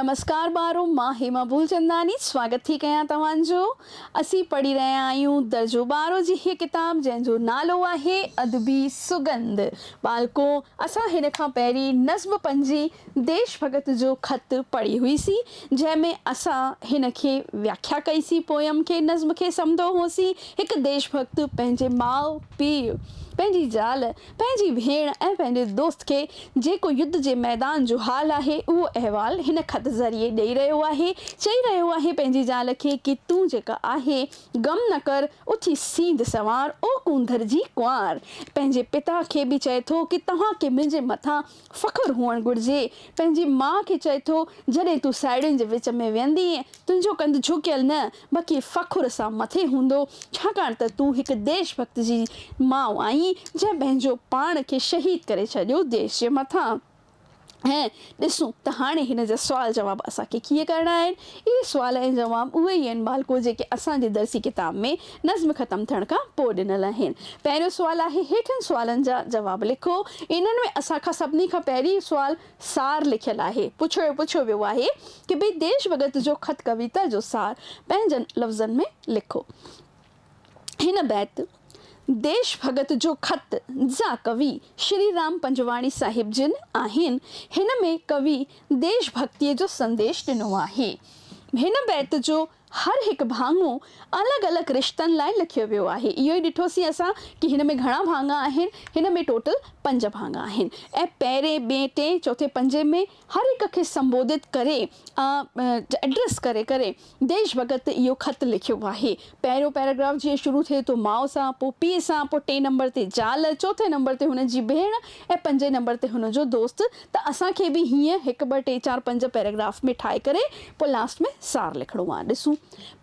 नमस्कार ॿारो, मां हेमा भूलचंदानी स्वागत थी कयां तव्हांजो। असीं पढ़ी रहिया आहियूं दर्जो 12 जी हीअ किताब जंहिंजो नालो आहे अदबी सुगंध। बालको, असां हिन खां पहिरीं नज़्म पंजी देश भगत जो ख़त पढ़ी हुईसीं, जंहिंमें असां हिन खे व्याख्या कईसीं, पोयम खे, नज़्म खे सम्झो होसीं। हिकु देशभक्त पंहिंजे माउ पीउ, पंहिंजी ज़ाल, पंहिंजी भेण ऐं पंहिंजे दोस्त खे जेको युद्ध जे मैदान जो हाल आहे उहो अहवाल हिन ख़त ज़रिए ॾेई रहियो आहे। चई रहियो आहे पंहिंजी ज़ाल खे कि तूं जेका आहे ग़म न कर, उथी सींध सवार ओ कूंधर जी कुंवार। पंहिंजे पिता खे बि चए थो कि तव्हांखे मुंहिंजे मथां फ़ख़ुरु हुअणु घुरिजे। पंहिंजी माउ खे चए थो, जॾहिं तूं साहेड़ियुनि जे विच में वेंदीअ तुंहिंजो कंधु झुकियल न बल्कि फ़ख़ुर सां मथे हूंदो, छाकाणि त तूं हिकु देशभक्त जी माउ आहीं जंहिं पंहिंजो पाण खे शहीद करे छॾियो देश जे मथां। ऐं ॾिसूं त हाणे हिन जा सुवाल जवाब असांखे कीअं करणा आहिनि। इहे सुवाल ऐं जवाब उहे ई आहिनि बालको जेके असांजे दर्सी किताब में नज़्म ख़तमु थियण खां पोइ ॾिनल आहिनि। पहिरियों सुवाल आहे, हेठिन सुवालनि जा जवाब लिखो। इन्हनि में असांखां सभिनी खां पहिरीं सुवाल सार लिखियलु आहे। पुछियो वियो आहे कि भई देश भगत जो ख़त कविता जो सार पंहिंजनि लफ़्ज़नि में लिखो। हिन बैत देश भगत जो ख़त जा कवि श्री राम पंजवाणी साहिब जिन आहिनि। हिन में कवि देशभक्तीअ जो संदेश ॾिनो आहे। हिन बैत जो हर हिकु भाङो अलॻि अलॻि रिश्तनि लाइ लिखियो वियो आहे। इहो ई ॾिठोसीं असां कि हिन में घणा भाङा आहिनि। हिन में टोटल 5 भाङा आहिनि ऐं पहिरें, ॿिएं, टें, चौथे, पंजे में हर हिक खे संबोधित करे एड्रेस करे करे देश भगत इहो ख़त लिखियो आहे। पहिरियों पैराग्राफ जीअं शुरू थिए थो माउ सां, पोइ पीउ सां, पोइ 3 नंबर ते ज़ाल, चौथे नंबर ते हुनजी भेण ऐं 5 नंबर ते हुनजो दोस्त। त असांखे बि हीअं 1, 2, 3, 4, 5 पैराग्राफ में ठाहे करे पोइ लास्ट में सार लिखिणो आहे। ॾिसूं,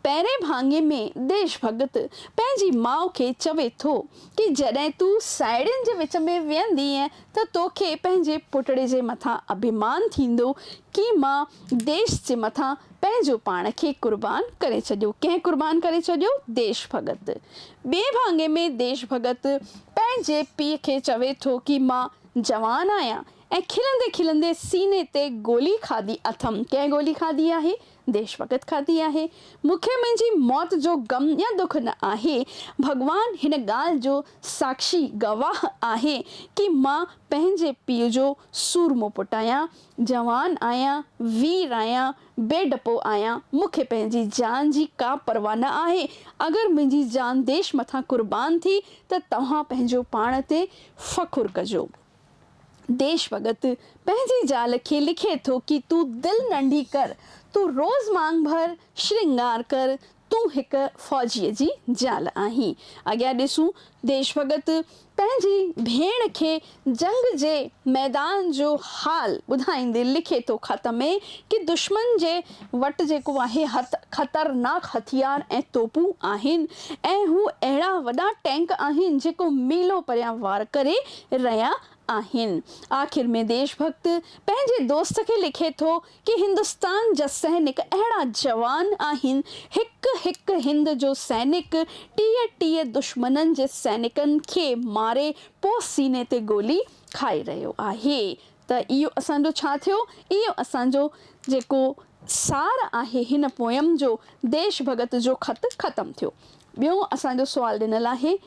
पहिरें भाङे में देश भगत पंहिंजी माउ खे चवे थो कि जॾहिं तूं साहेड़ियुनि जे विच में वेहंदीअ त तोखे पंहिंजे पुटड़े जे मथां अभिमान थींदो कि मां देश जे मथां पंहिंजो पाण खे कुर्बान करे छॾियो। कंहिं कुर्बान करे छॾियो? देश भगत। ॿिए भाङे में देश भगत पंहिंजे पीउ खे चवे थो कि मां जवान आहियां ऐं खिलंदे खिलंदे सीने ते गोली खाधी अथमि। कंहिं गोली खाधी आहे? देश भगत खाधी आहे। मूंखे मुंहिंजी मौत जो ग़म या दुख न आहे। भॻवान हिन ॻाल्हि जो साक्षी गवाह आहे कि मां पंहिंजे पीउ जो सूरमो पुटु आहियां, जवान आहियां, वीर आहियां, बेडपो आहियां। मूंखे पंहिंजी जान जी का परवाह न आहे। अगरि मुंहिंजी जान देश मथां कुर्बान थी त तव्हां पंहिंजो पाण ते फ़ख़ुरु कजो। देश भगत पंहिंजी ज़ाल खे लिखे थो कि तूं दिलि नंढी कर, तूं रोज़ मांग भर श्रृंगार कर, तूं हिकु फ़ौजीअ जी ज़ाल आहीं। अॻियां ॾिसूं, देश भगत पंहिंजी भेण खे जंग जे मैदान जो हाल ॿुधाईंदे लिखे थो ख़त में कि दुश्मन जे वटि जेको आहे ख़तरनाक हथियार ऐं तोपूं आहिनि ऐं हू अहिड़ा वॾा टैंक आहिनि जेको मीलो परियां वार करे रहिया आहिनि। आख़िर में देशभक्त पंहिंजे दोस्त खे लिखे थो कि हिंदुस्तान जा सैनिक अहिड़ा जवान आहिनि, हिकु हिकु हिंद जो सैनिक 30 दुश्मननि जे सैनिकनि खे मारे पोइ सीने ते गोली खाई रहियो आहे। त इहो असांजो छा थियो? इहो असांजो जेको सार आहे हिन पोयम जो, देश भगत जो ख़त ख़तमु थियो। ॿियो असांजो सुवाल ॾिनल आहे,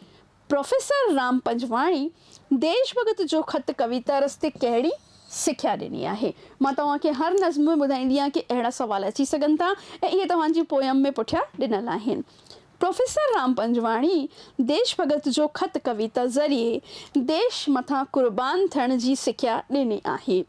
प्रोफेसर राम पंजवाणी देश भगत जो ख़त कविता रस्ते कहिड़ी सिख्या ॾिनी आहे? मां तव्हांखे हर नज़्म में ॿुधाईंदी आहियां कि अहिड़ा सुवाल अची सघनि था ऐं इहे तव्हांजी पोयम में पुठियां ॾिनल आहिनि। प्रोफेसर राम पंजवाणी देश भगत जो ख़त कविता ज़रिए देश मथां कुर्बान थियण जी सिख्या ॾिनी आहे।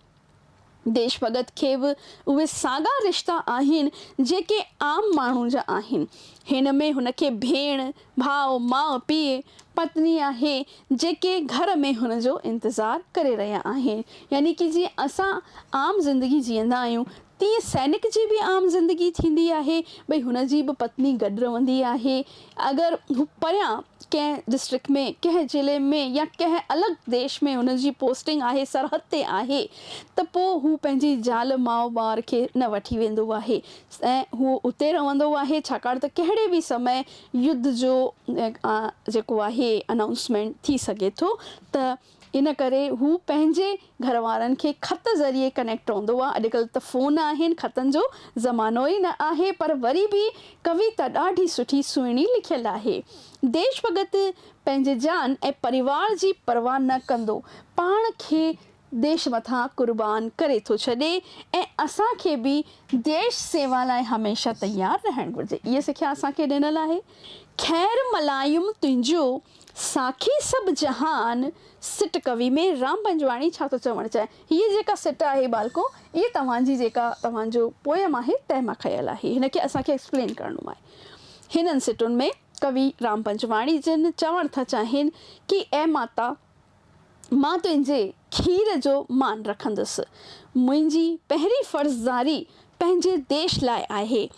देश भगत खे बि उहे साॻा रिश्ता आहिनि जेके आम माण्हू जा आहिनि। हिन में हुनखे भेण, भाउ, माउ, पीउ, पत्नी आहे जेके घर में हुनजो इंतज़ारु करे रहिया आहिनि। यानी कि जीअं असां आम ज़िंदगी जीअंदा आहियूं तीअं सैनिक जी बि आम ज़िंदगी थींदी आहे। भई हुनजी बि पत्नी गॾु रहंदी आहे। अगरि हू परियां कंहिं डिस्ट्रिक्ट में, कंहिं ज़िले में या कंहिं अलॻि देश में हुनजी पोस्टिंग आहे, सरहद ते आहे, त पोइ हू पंहिंजी ज़ाल, माउ, ॿार खे न वठी वेंदो आहे ऐं हू उते रहंदो आहे। छाकाणि त कहिड़े बि समय युद्ध जो जेको आहे अनाउंसमेंट थी सघे थो। त इन करे हू पंहिंजे घर वारनि खे ख़त ज़रिए कनेक्ट रहंदो आहे। अॼुकल्ह त फ़ोन आहिनि, ख़तनि जो ज़मानो ई न आहे, पर वरी बि कविता ॾाढी सुठी सुहिणी लिखियलु आहे। देश भॻत पंहिंजे जान ऐं परिवार जी परवाह न कंदो पाण खे देश मथां कुर्बान करे थो छॾे ऐं असांखे बि देश सेवा लाइ हमेशह तयारु रहणु घुरिजे। इहा सिखिया असांखे ॾिनल आहे। ख़ैर मलायुम तुंहिंजो साखी सभु जहान सिट कवि में राम पंजवाणी छा थो चवणु चाहे। हीअ जेका सिट आहे बालको, इहा तव्हांजी जेका तव्हांजो पोयम आहे तंहिं मां खयल आहे। हिनखे असांखे एक्सप्लेन करिणो आहे। हिननि सिटुनि में कवि राम पंजवाणी जिन चवणु था चाहिनि कि ऐं माता, मां तुंहिंजे खीर जो मान रखंदुसि। मुंहिंजी पहिरीं फ़र्ज़दारी पंहिंजे देश लाइ आहे।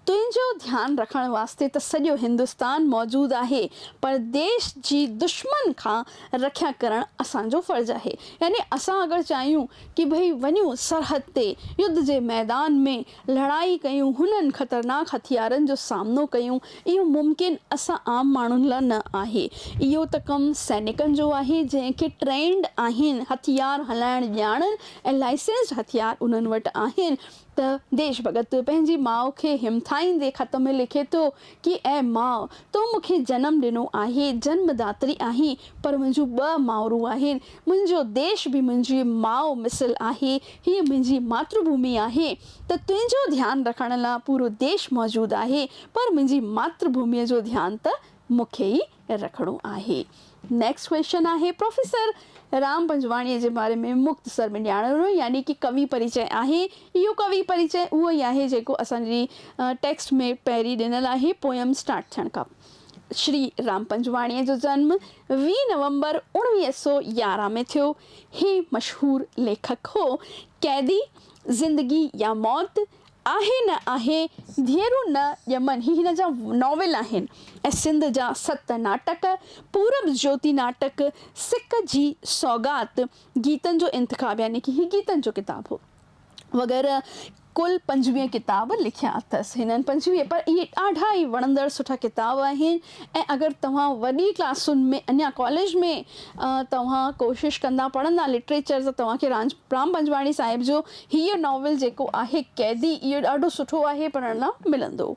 तुंहिंजो ध्यानु रखण वास्ते त सॼो हिंदुस्तान मौजूदु आहे, पर देश जी दुश्मन खां रक्षा करणु असांजो फ़र्ज़ु आहे। यानी असां अगरि चाहियूं कि भई वञूं सरहद ते युद्ध जे मैदान में लड़ाई कयूं, हुननि ख़तरनाक हथियारनि जो सामनो कयूं, इहो मुमकिन असां आम माण्हुनि लाइ न आहे। इहो त कमु सैनिकनि जो आहे जंहिंखे ट्रेंड आहिनि, हथियार हलाइण ॼाणनि ऐं लाइसेंस्ड हथियार उन्हनि वटि आहिनि। त देश भॻत पंहिंजी माउ खे हिमथाईंदे ख़त में लिखे थो कि ऐं माउ, तो मूंखे जनमु ॾिनो आहे, जन्मदात्री आहीं, पर मुंहिंजूं 2 माउरूं आहिनि। मुंहिंजो देश बि मुंहिंजी माउ मिसल आहे। हीअ मुंहिंजी मातृभूमि आहे। त तुंहिंजो ध्यानु रखण लाइ पूरो देश मौजूदु आहे, पर मुंहिंजी मातृभूमिअ जो ध्यानु त मूंखे ई रखिणो आहे। नेक्स्ट क्वेश्चन आहे प्रोफेसर राम पंजवाणीअ जे बारे में मुख़्तसर में ॼाणणो, यानी कि कवि परिचय आहे। इहो कवि परिचय उहो ई आहे जेको असांजी टेक्स्ट में पहिरीं ॾिनल आहे पोयम स्टार्ट थियण खां। श्री राम पंजवाणीअ जो जनम 20 नवंबर 1911 में थियो। ही मशहूर लेखक हो। कैदी, ज़िंदगी या मौत, आहे न आहे, धीअरूं न ॼमन, ही हिन जा नॉवेल आहिनि। ऐं सिंध जा 7 नाटक, पूरब ज्योति नाटक, सिक जी सौगात, गीतनि जो इंतिखाब, यानी कि ही गीतनि जो किताब हो, वग़ैरह कुल 25 किताब लिखिया अथसि हिननि 25। पर इहे ॾाढा ई वणंदड़ सुठा किताब आहिनि। ऐं अगरि तव्हां वॾी क्लासुनि में अञा कॉलेज में तव्हां कोशिशि कंदा पढ़ंदा लिटरेचर, त तव्हांखे राम पंजवाणी साहिब जो हीअ नॉवेल जेको आहे कैदी, इहो ॾाढो सुठो आहे, पढ़ण लाइ मिलंदो।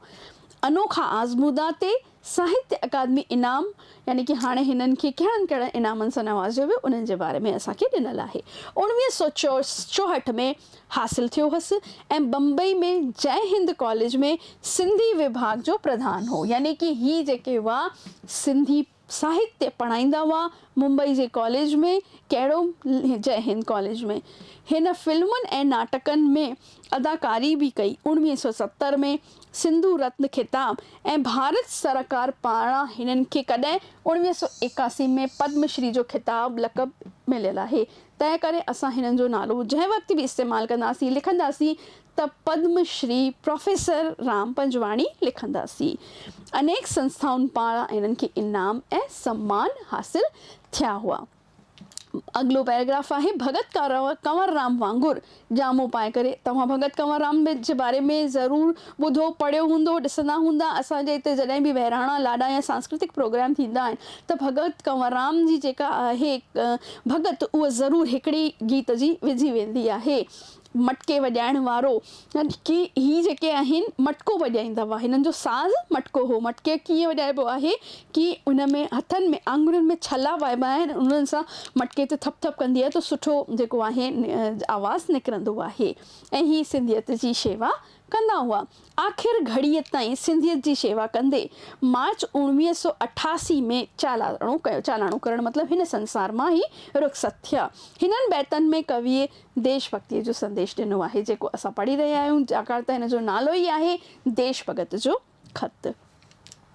अनोखा आज़मूदा ते साहित्य अकादमी इनाम, यानी कि हाणे हिननि खे कहिड़नि इनामनि सां नवाज़ियो वियो, उन्हनि जे बारे में असांखे ॾिनल आहे। 1964 में हासिलु थियो हुअसि ऐं बम्बई में जय हिंद कॉलेज में सिंधी विभाग जो प्रधान हो। यानी कि ही जेके हुआ सिंधी साहित्य पढ़ाईंदा हुआ मुंबई जे कॉलेज में, कहिड़ो जय हिंद कॉलेज में। हिन फिल्मुनि ऐं नाटकनि में अदाकारी बि कई। 1970 में सिंधु रत्न खिताब ऐं भारत सरकार पारां हिननि खे कॾहिं 1981 में पद्मश्री जो खिताब लक़ब मिलियल आहे। तंहिं करे असां हिननि जो नालो जंहिं वक़्तु बि इस्तेमालु कंदासीं, लिखंदासीं, त पद्मश्री प्रोफेसर राम पंजवाणी लिखंदासीं। अनेक संस्थाउनि पारां हिननि खे इनाम ऐं सम्मान हासिलु थिया हुआ। अगलो पैराग्राफ आहे भगत कंवर राम वांगुरु जामो पाए करे। तव्हां भगत कंवर राम जे बारे में ज़रूरु ॿुधो पढ़ियो हूंदो, ॾिसंदा हूंदा। असांजे हिते जॾहिं बि बहिराणा लाॾा या सांस्कृतिक प्रोग्राम थींदा आहिनि त भगत कंवर राम जी जेका आहे भगत, उहा ज़रूरु हिकिड़ी गीत जी विझी वेंदी आहे। मटके वॼाइण वारो, कि ही जेके आहिनि मटको वॼाईंदा हुआ। हिननि जो साज़ मटको हो। मटके कीअं वॼाइबो आहे कि उन में हथनि में आङुरियुनि में छला वाइबा आहिनि, उन्हनि सां मटके ते थप थप कंदी आहे त सुठो जेको आहे आवाज़ु निकिरंदो आहे। ऐं ही सिंधियत जी शेवा कंदा हुआ। आख़िर घड़ीअ ताईं सिंधियत जी शेवा कंदे मार्च 1988 में चालाणो कयो। चालाणो करणु मतिलबु हिन संसार मां ई रुख़सत थिया। हिननि बैतनि में कविअ देशभक्तीअ जो संदेश ॾिनो आहे, जेको असां पढ़ी रहिया आहियूं, छाकाणि त हिन जो नालो ई आहे देश भॻत जो ख़त।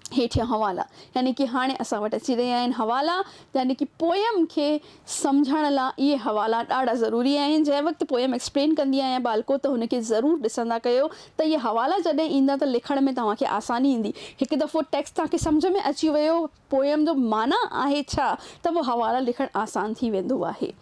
हेठियां हवाला, यानी कि हाणे असां वटि अची रहिया आहिनि हवाला, यानी कि पोयम खे सम्झण लाइ इहे हवाला ॾाढा ज़रूरी आहिनि। जंहिं वक़्तु पोयम एक्सप्लेन कंदी आहियां बालको, त हुनखे ज़रूरु ॾिसंदा कयो त इहे हवाला जॾहिं ईंदा त लिखण में तव्हांखे आसानी ईंदी। हिकु दफ़ो टेक्स्ट तव्हांखे सम्झ में अची वियो, पोयम जो माना आहे छा, त उहो हवाला लिखणु आसानु थी वेंदो आहे।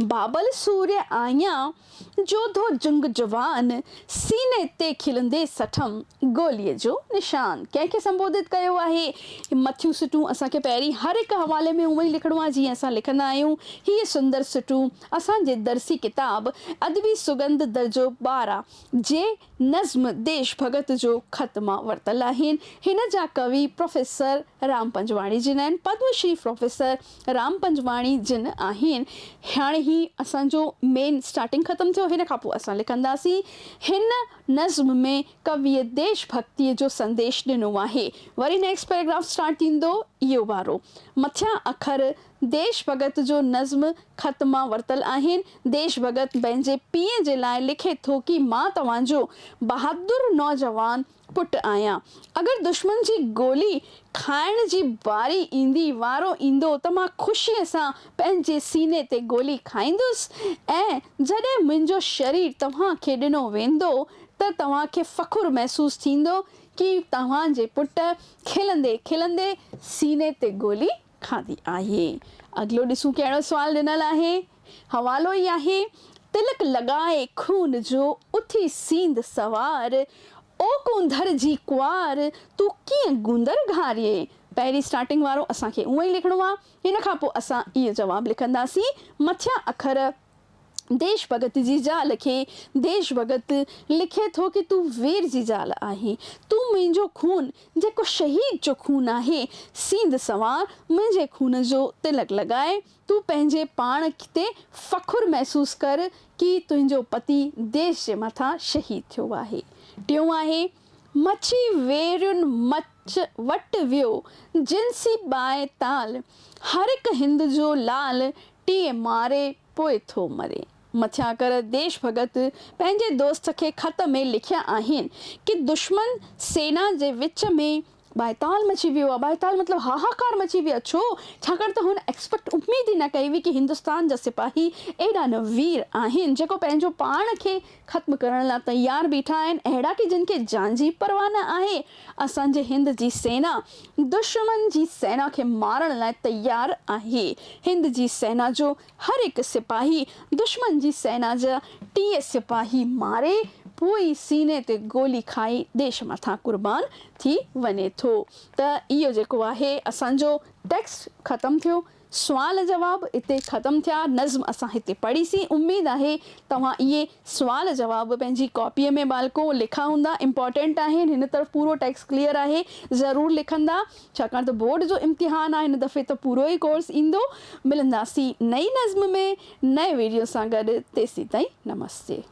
बाबल सूर्य आया जोधो जुंग जवान सीने ते खिलंदे सठम गोलीअ जो निशान। कंहिंखे संबोधित कयो आहे? मथियूं सिटूं असांखे पहिरीं हर हिकु हवाले में उहो ई लिखिणो आहे जीअं असां लिखंदा आहियूं। हीअ सुंदर सिटूं असांजे दर्सी किताब अदबी सुगंध दर्जो 12 जे नज़्म देश भगत जो ख़त मां वरितल आहिनि। हिन जा कवि प्रोफेसर राम पंजवाणी जिन आहिनि, पद्मश्री प्रोफेसर राम पंजवाणी जिन आहिनि। हाणे ही असांजो मेन स्टार्टिंग ख़तमु थियो, हिन खां पोइ असां लिखंदासीं। हिन नज़्म में कविअ देश भक्तीअ जो संदेश ॾिनो आहे। वरी नेक्स्ट पैराग्राफ स्टार्ट थींदो इहो वारो। मथियां अखर देश भगत जो नज़्म ख़त मां वरितल आहिनि। देश भगत पंहिंजे पीउ जे लाइ लिखे थो कि मां तव्हांजो बहादुर नौजवान पुटु आहियां। अगरि दुश्मन जी गोली खाइण जी बारी ईंदी, वारो ईंदो त मां ख़ुशीअ सां पंहिंजे सीने ते गोली खाईंदुसि, ऐं जॾहिं मुंहिंजो शरीर तव्हांखे ॾिनो वेंदो त तव्हांखे फ़ख़ुरु महसूसु थींदो कि तव्हांजे पुटु खिलंदे खिलंदे सीने ते गोली खाधी आहे। अॻिलो ॾिसूं कहिड़ो सुवालु ॾिनल आहे। हवालो ई आहे, तिलक लॻाए खून जो उथी सींद सवार, ओ कुंधर जी कुआर तूं कीअं गुंदर घारिए। पहिरीं स्टार्टिंग वारो असांखे उहो ई लिखिणो आहे। हिन खां पोइ असां इहो जवाबु लिखंदासीं। मथियां अखर देश भगत जी ज़ाल खे देश भगत लिखे थो कि तूं वीर जी ज़ाल आहीं, तूं मुंहिंजो खून जेको शहीद जो खून आहे सींद सवार मुंहिंजे खून जो तिलक लॻाए, तूं पंहिंजे पाण ते फ़ख़ुरु महसूसु कर कि तुंहिंजो पति देश जे मथां शहीद थियो आहे। टियों आहे, मची वेरियुनि मच वटि वियो जिनसी बाए ताल, हर हिकु हिंद जो लाल टीह मारे पोइ थो मरे। मथियां कर देश भगत पंहिंजे दोस्त खे ख़त में लिखिया आहिनि कि दुश्मन सेना जे विच में बाएताल मची वियो आहे। बाएताल मतिलबु हाहाकार मची वियो आहे। छो? छाकाणि त हुन एक्सपेक्ट उमेद ई न कई हुई कि हिंदुस्तान जा सिपाही एॾा न वीर आहिनि जेको पंहिंजो पाण खे ख़त्म करण लाइ तयारु बीठा आहिनि, अहिड़ा कि जिन खे जान जी परवाह न आहे। असांजे हिंद जी सेना दुश्मन जी सेना खे मारण लाइ तयारु आहे। हिंद जी सेना जो हर हिकु सिपाही दुश्मन जी सेना जा 30 सिपाही मारे पोइ सीने ते गोली खाई देश मथां कुर्बान थी वञे थो। त इहो जेको आहे असांजो टेक्स्ट ख़तमु थियो। सुवाल जवाब हिते ख़तमु थिया। नज़्म असां हिते पढ़ीसीं। उमेदु आहे तव्हां इहे सुवाल जवाब पंहिंजी कॉपीअ में बालको लिखा हूंदा, इम्पॉर्टेंट आहिनि। हिन तरफ़ पूरो टेक्स्ट क्लियर आहे, ज़रूरु लिखंदा, छाकाणि त बोर्ड जो इम्तिहान आहे हिन दफ़े, त पूरो ई कोर्स ईंदो। मिलंदासीं नई नज़्म में नए वीडियो सां गॾु। तेसीं ताईं नमस्ते।